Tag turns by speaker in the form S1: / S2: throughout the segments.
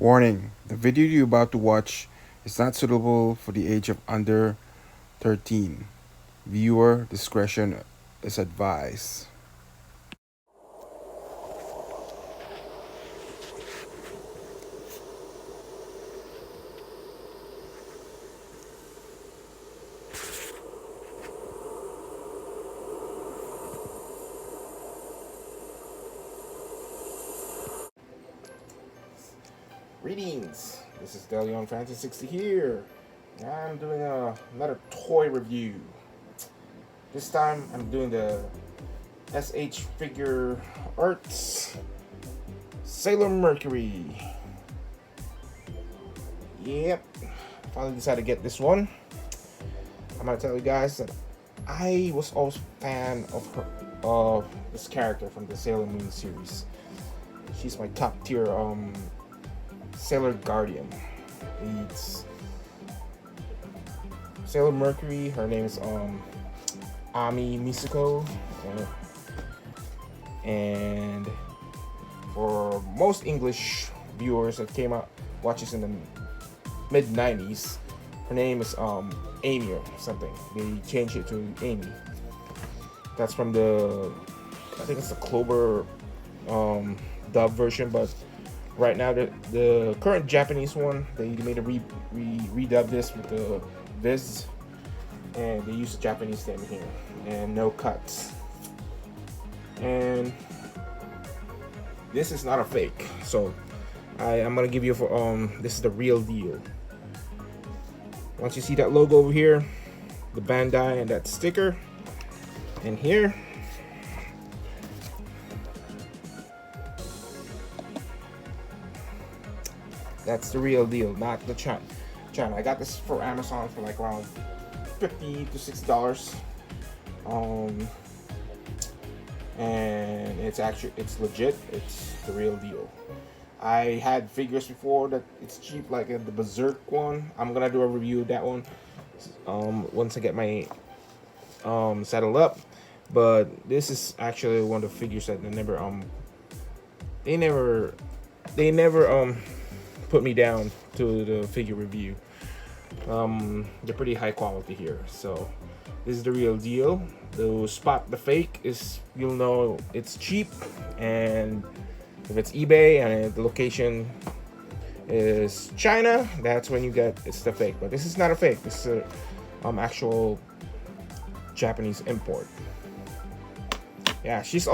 S1: Warning: the video you're about to watch is not suitable for the age of under 13. Viewer discretion is advised. Greetings, this is Delion Fantasy 60 here. I'm doing another toy review. This time I'm doing the S.H.Figuarts Sailor Mercury. Yep, finally decided to get this one. I'm gonna tell you guys that I was always a fan of this character from the Sailor Moon series. She's my top tier Sailor Guardian. It's Sailor Mercury. Her name is Ami Misuko, and for most English viewers that came out watches in the mid '90s, her name is Amy or something. They changed it to Amy. That's from I think it's the Clover dub version, but right now the current Japanese one, they made a redub this with the Viz, and they use the Japanese name here and no cuts. And this is not a fake, so I'm gonna give you this is the real deal. Once you see that logo over here, the Bandai and that sticker, and here, that's the real deal, not the China. I got this for Amazon for like around $50 to $60. And it's legit. It's the real deal. I had figures before that it's cheap, like the Berserk one. I'm gonna do a review of that one once I get my settled up. But this is actually one of the figures that they never put me down to the figure review. They're pretty high quality here, so this is the real deal. To spot the fake is you'll know it's cheap, and if it's eBay and the location is China, that's when you get it's the fake. But this is not a fake. This is a actual Japanese import. Yeah, she was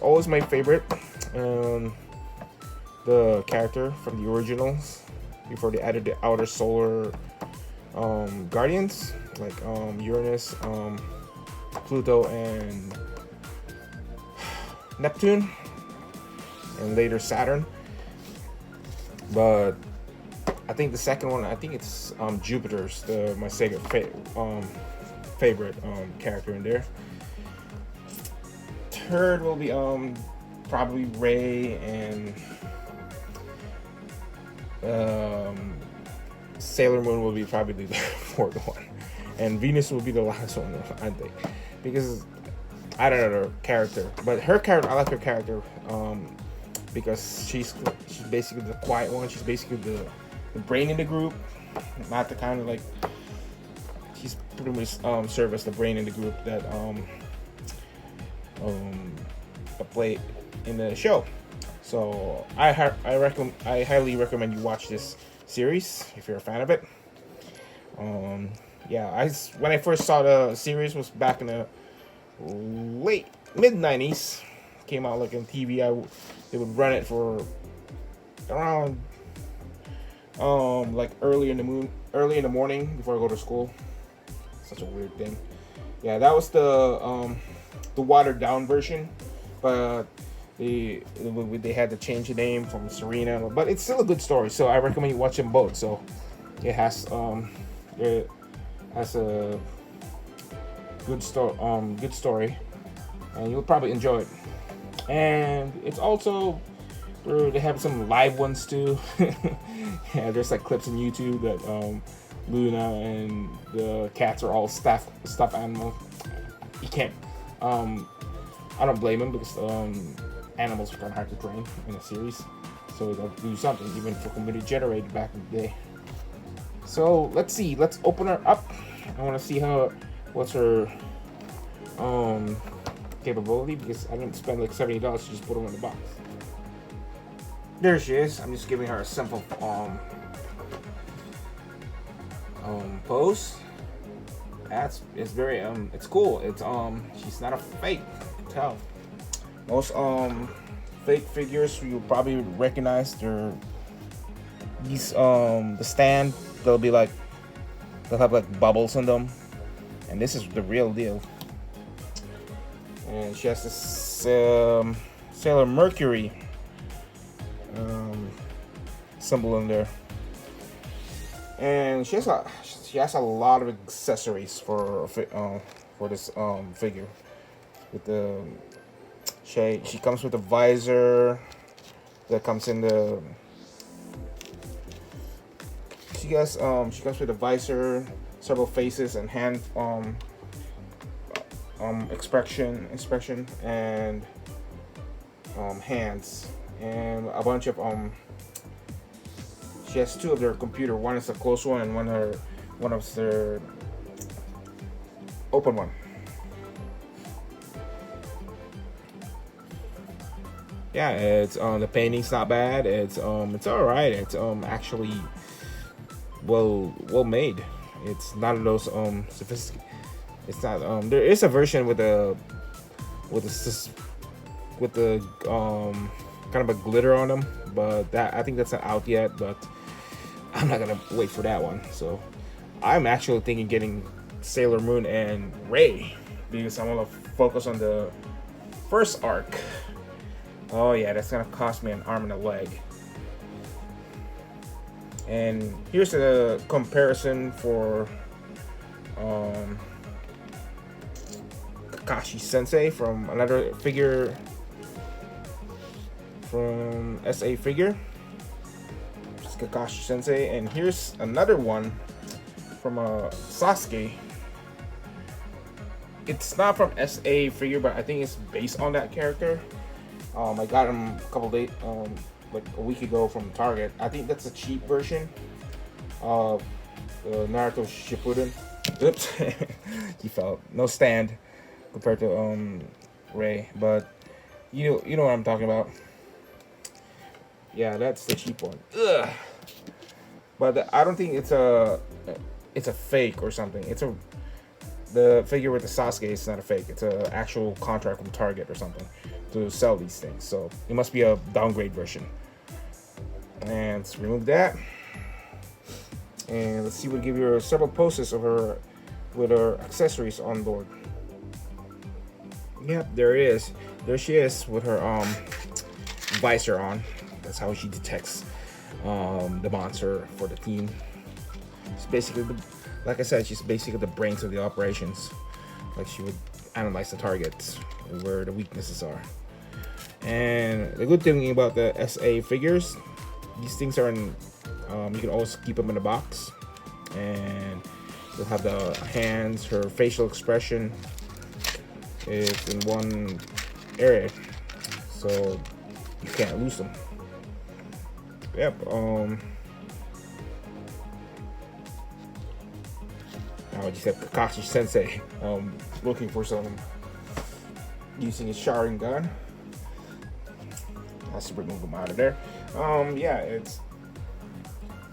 S1: always my favorite. The character from the originals before they added the outer solar guardians like Uranus, Pluto, and Neptune, and later Saturn. But I think the second one, I think it's Jupiter's my favorite character in there. Third will be probably Ray, and Sailor Moon will be probably the fourth one, and Venus will be the last one, I think, because I don't know her character, but I like her character because she's basically the quiet one. She's basically the brain in the group, not the kind of like she's pretty much serve as the brain in the group that play in the show. So I highly recommend you watch this series if you're a fan of it. Yeah, when I first saw the series was back in the late mid '90s. Came out like on TV. They would run it for around like early in the morning before I go to school. Such a weird thing. Yeah, that was the watered down version, but they had to change the name from Serena, but it's still a good story. So I recommend you watch them both. So it has a good story, and you'll probably enjoy it. And it's also they have some live ones too. Yeah, there's like clips on YouTube that Luna and the cats are all stuffed animal. You can't. I don't blame them because animals are kind of hard to train in a series. So they'll do something even for computer generated back in the day. So let's see. Let's open her up. I want to see what's her capability, because I didn't spend like $70 to just put her in the box. There she is. I'm just giving her a simple pose. It's very it's cool. It's she's not a fake. You can tell. Most fake figures you probably recognize, they're these the stand, they'll have like bubbles in them, and this is the real deal. And she has this Sailor Mercury symbol in there, and she has a lot of accessories for this figure. With the she comes with a visor that comes in the. She comes with a visor, several faces, and hand expression and hands, and a bunch of she has two of their computer. One is a closed one, and one of their open one. Yeah, it's the painting's not bad. It's all right. It's actually well made. It's not of those sophisticated. It's not there is a version with the kind of a glitter on them, but that I think that's not out yet. But I'm not gonna wait for that one. So I'm actually thinking getting Sailor Moon and Ray, because I want to focus on the first arc. Oh yeah, that's gonna cost me an arm and a leg. And here's a comparison for Kakashi Sensei from another figure from S.H.Figuarts. It's Kakashi Sensei, and here's another one from Sasuke. It's not from S.H.Figuarts, but I think it's based on that character. I got him a couple days, like a week ago from Target. I think that's a cheap version of Naruto Shippuden. Oops, he fell. No stand compared to Ray, but you know what I'm talking about. Yeah, that's the cheap one. Ugh. But I don't think it's a fake or something. The figure with the Sasuke is not a fake. It's an actual contract from Target or something to sell these things. So it must be a downgrade version. And let's remove that. And let's see, we'll give you several poses of her with her accessories on board. Yep, there it is. There she is with her visor on. That's how she detects the monster for the team. It's basically, like I said, she's basically the brains of the operations. Like, she would analyze the targets and where the weaknesses are. And the good thing about the S.H.Figuarts, these things are in, you can always keep them in a box, and you'll have the hands, her facial expression is in one area, so you can't lose them. Yep. I just have Kakashi Sensei looking for some, using his Sharingan. Let's remove him out of there. Yeah, it's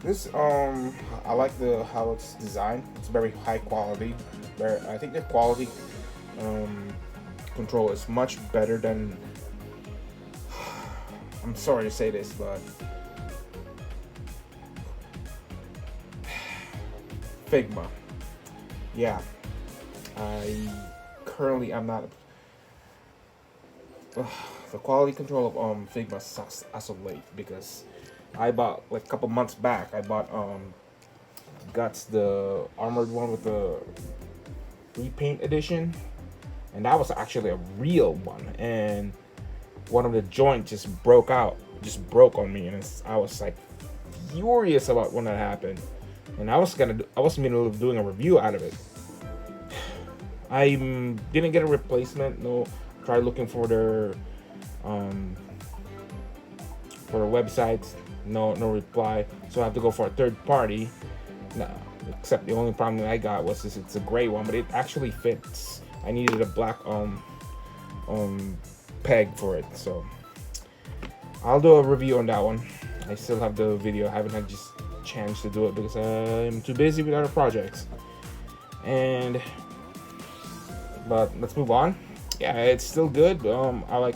S1: this. I like how it's designed. It's very high quality. I think the quality control is much better than. I'm sorry to say this, but Figma. Yeah, I currently am not. The quality control of Figma sucks as of late, because I bought, like a couple months back, I bought Guts, the armored one with the repaint edition, and that was actually a real one, and one of the joints just broke on me, and I was like furious about when that happened, and I was in the middle of doing a review out of it. I didn't get a replacement. No, tried looking for their for websites, no reply. So I have to go for a third party. No, except the only problem that I got was this, it's a gray one, but it actually fits. I needed a black peg for it, so I'll do a review on that one. I still have the video. I haven't had just chance to do it because I'm too busy with other projects. But let's move on. Yeah, it's still good. I like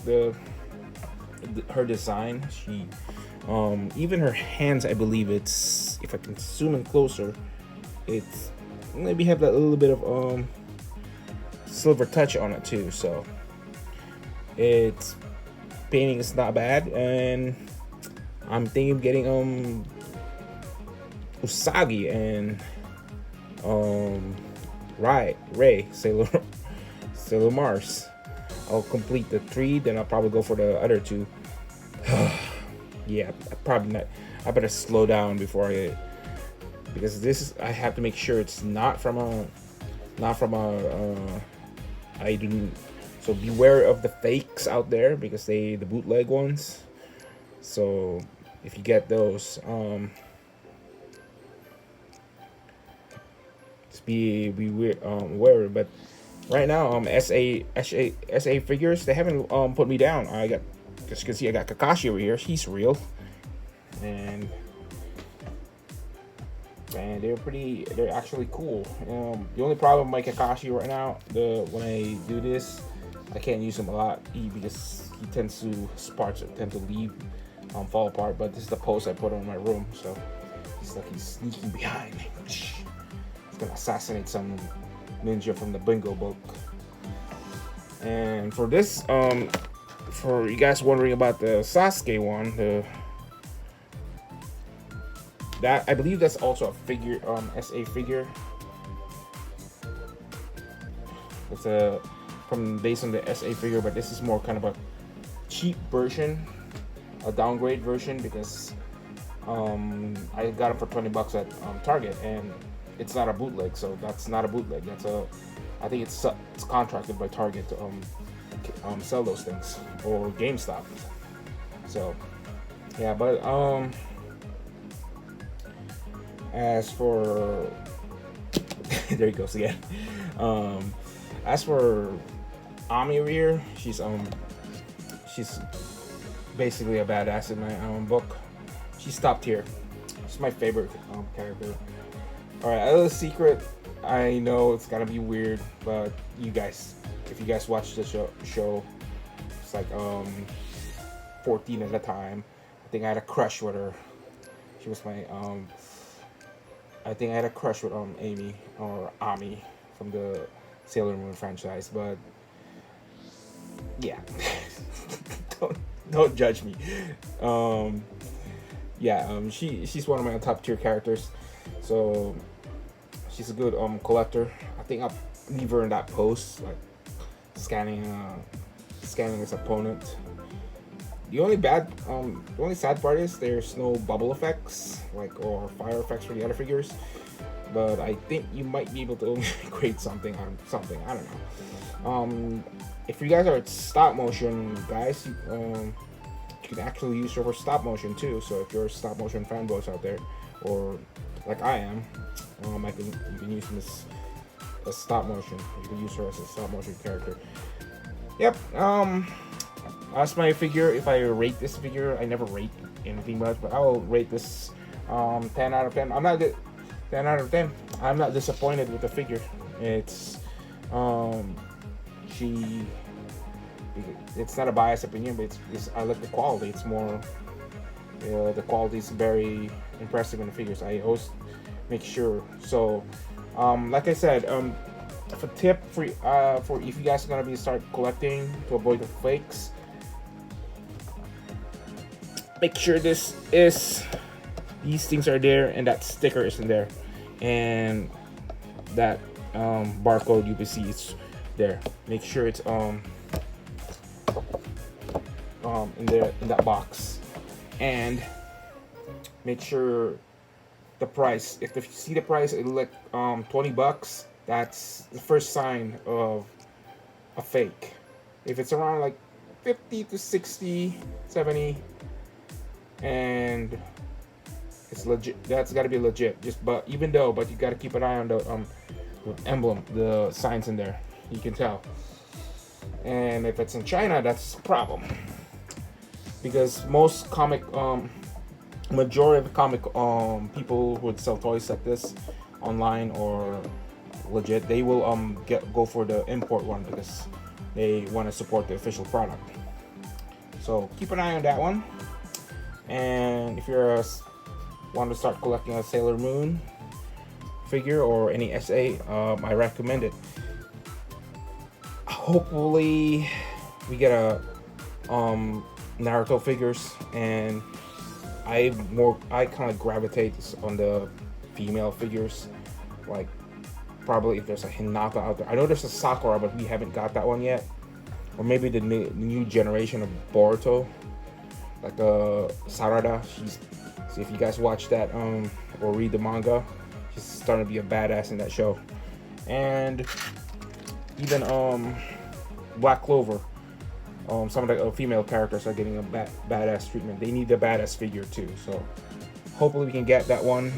S1: her design. She even her hands, I believe it's, if I can zoom in closer, it's maybe have that little bit of silver touch on it too. So it's painting is not bad, and I'm thinking of getting Usagi and Ray Sailor Mars. I'll complete the 3, then I'll probably go for the other 2. Yeah, probably not. I better slow down before because this is, I have to make sure it's not from a I didn't. So beware of the fakes out there, because the bootleg ones. So if you get those, just be aware. But right now, S.A. Figures, they haven't put me down. I got, as you can see, I got Kakashi over here. He's real, and they're actually cool. The only problem with my Kakashi right now, when I do this, I can't use him a lot because he tends to, parts tend to leave, fall apart. But this is the post I put on my room, so he's sneaking behind me. He's gonna assassinate some ninja from the bingo book. And for this, for you guys wondering about the Sasuke one, that I believe that's also a figure, S.A. figure. It's based on the S.A. figure, but this is more kind of a cheap version, a downgrade version, because I got it for $20 at Target, and it's not a bootleg, so that's not a bootleg. That's I think it's contracted by Target to sell those things, or GameStop. So yeah, but as for there he goes again. As for Ami over here, she's basically a badass in my book. She's top tier. She's my favorite character. All right, a little secret. I know it's gonna be weird, but if you guys watch the show, it's like 14 at a time. I think I had a crush with her. She was my I think I had a crush with Amy, or Ami, from the Sailor Moon franchise. But yeah, don't judge me. She's one of my top tier characters. So she's a good collector. I think I'll leave her in that post, like scanning his opponent. The only sad part is there's no bubble effects, or fire effects for the other figures. But I think you might be able to create something out of something. I don't know. If you guys are stop motion guys, you can actually use her for stop motion too. So if you're stop motion fanboys out there, or like I am, you can use him as stop motion. You can use her as a stop motion character. Yep. That's my figure. If I rate this figure, I never rate anything much, but I will rate this 10 out of 10. 10 out of 10. I'm not disappointed with the figure. It's it's not a biased opinion, but I like the quality. It's more the quality is very impressive in the figures. I always make sure. So like I said, if a tip for if you guys are gonna start collecting to avoid the fakes, make sure these things are there and that sticker isn't there, and that barcode UPC is there. Make sure it's in that box, and make sure the price. If you see the price, it'll like $20. That's the first sign of a fake. If it's around like 50 to 60, 70, and it's legit. That's got to be legit. But you got to keep an eye on the emblem, the signs in there. You can tell. And if it's in China, that's a problem, because most majority of the comic people who would sell toys like this online or legit, they will go for the import one because they want to support the official product. So keep an eye on that one. And if you're want to start collecting a Sailor Moon figure or any SA, I recommend it. Hopefully we get a Naruto figures, and I kind of gravitate on the female figures, like probably if there's a Hinata out there. I know there's a Sakura, but we haven't got that one yet. Or maybe the new generation of Boruto, like Sarada. So if you guys watch that or read the manga, she's starting to be a badass in that show. And even Black Clover, some of the female characters are getting a badass treatment. They need the badass figure too. So hopefully we can get that one.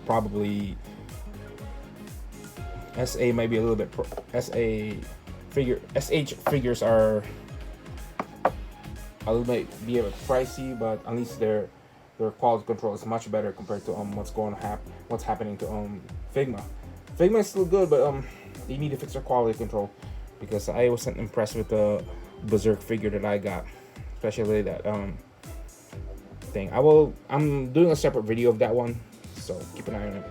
S1: Probably SA might be a little bit SH figures are a little bit be a bit pricey, but at least their quality control is much better compared to what's happening to Figma. Figma is still good, but they need to fix their quality control, because I wasn't impressed with the Berserk figure that I got, especially that thing. I'm doing a separate video of that one, so keep an eye on it.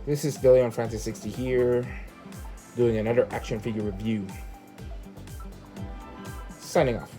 S1: This is DeLeon Francis 60 here, doing another action figure review. Signing off.